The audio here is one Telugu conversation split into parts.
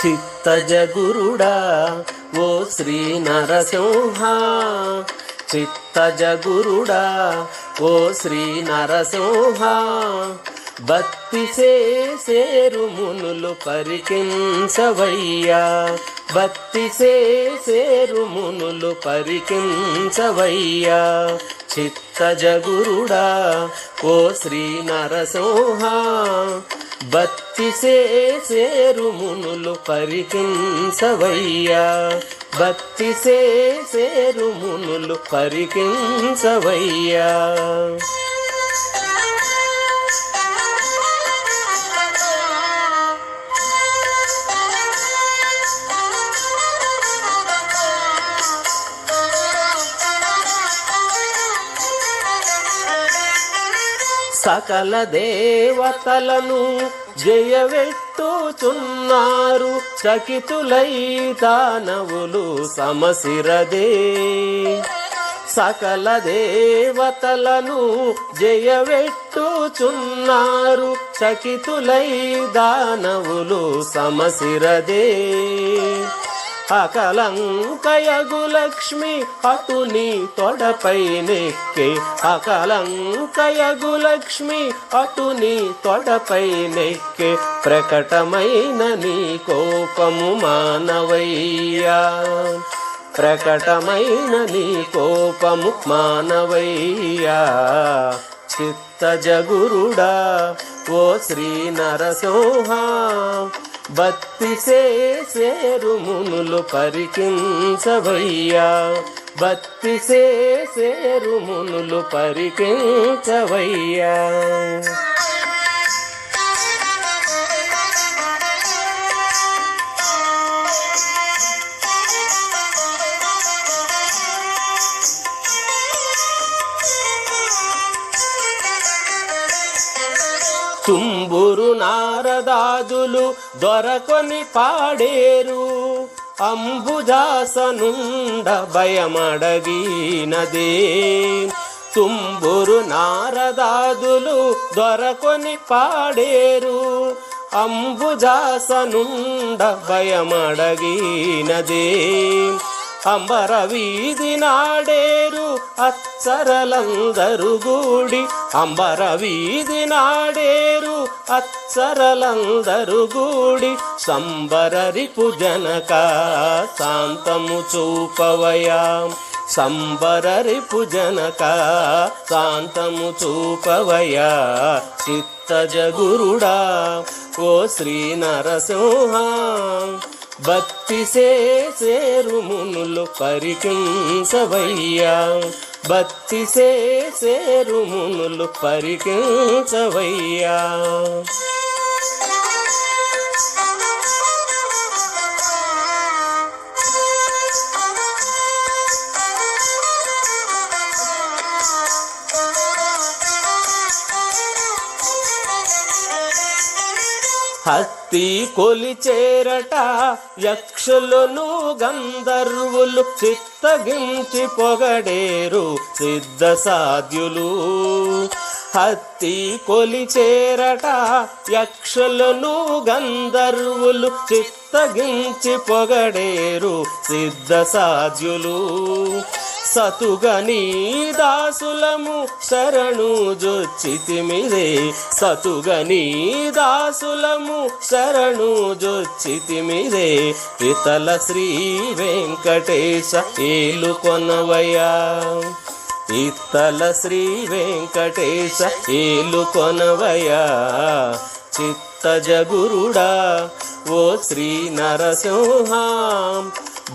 చిత్తజగురుడా ఓ శ్రీ నరసింహ, చిత్తజగురుడా ఓ శ్రీ నరసింహ, భక్తి సేరు మునులు పరికించవయ్యా, భక్తి సేరు మునులు పరికించవయ్యా. చిత్తజగురుడా ఓ శ్రీ నరసింహ, భక్తి సేరు మునులు పరికించవయ్యా, భక్తి సేరు మునులు పరికించవయ్యా. సకల దేవతలను జయవెట్టుచున్నారు, చకితులై దానవులు సమసిరదే. సకల దేవతలను జయవెట్టుచున్నారు, చకితులై దానవులు సమసిరదే. అకలంకయగు లక్ష్మి అటుని తొడపై నెక్కే, అకలంకయగు లక్ష్మి అటుని తొడపై నెక్కే. ప్రకటమైన నీ కోపము మానవయ్యా, ప్రకటమైన నీ కోపము మానవయ్యా. చిత్తజగురుడా ఓ శ్రీ నరసింహ, భక్తి సేరు మునులు పరికించవయ్యా, భక్తి సేరు మునులు పరికించవయ్యా. తుంబురు నారదాదులు దొరకొని పాడేరు, అంబుజాసనుండ భయమడగినదే. తుంబురు నారదాదులు దొరకొని పాడేరు, అంబుజాసనుండ భయమడగినదే. అంబర వీధి నాడేరు అచ్చరలందరు గూడి, అంబర వీధి నాడేరు అచ్చరలందరు గూడి. సంబరరిపు జనక శాంతము చూపవయా, సంబరరిపు జనక శాంతము చూపవయా. చిత్తజగురుడా ఓ శ్రీ నరసింహ, భక్తి సేరు మునులు పరికించవయ్యా, భక్తి సేరు మునులు పరికించవయ్యా. హత్తి కొలిచేరట యక్షులను గంధర్వులు, చిత్తగించి పొగడేరు సిద్ధ సాధ్యులు. హత్తి కొలిచేరట యక్షులను గంధర్వులు, చిత్తగించి పొగడేరు సిద్ధ సాధ్యులు. సతుగని దాసులము శరణు జొచ్చితిమిరే, సతుగని దాసులము శరణు జొచ్చితిమిరే. ఇతల శ్రీ వెంకటేశ ఏలుకొనవయ్యా, ఇతల శ్రీ వెంకటేశ ఏలుకొనవయ్యా. చిత్తజగురుడా ఓ శ్రీ నరసింహ,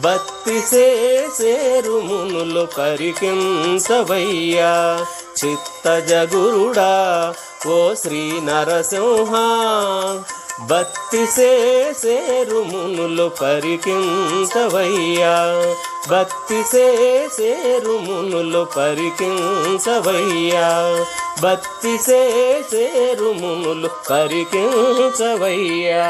భక్తి సేరు మునులు పరికించవయ్యా. చిత్తజగురుడా ఓ శ్రీ నరసింహ, భక్తి సేరు మునులు పరికించవయ్యా, భక్తి సేరు మునులు పరికించవయ్యా, భక్తి సేరు మునులు పరికించవయ్యా.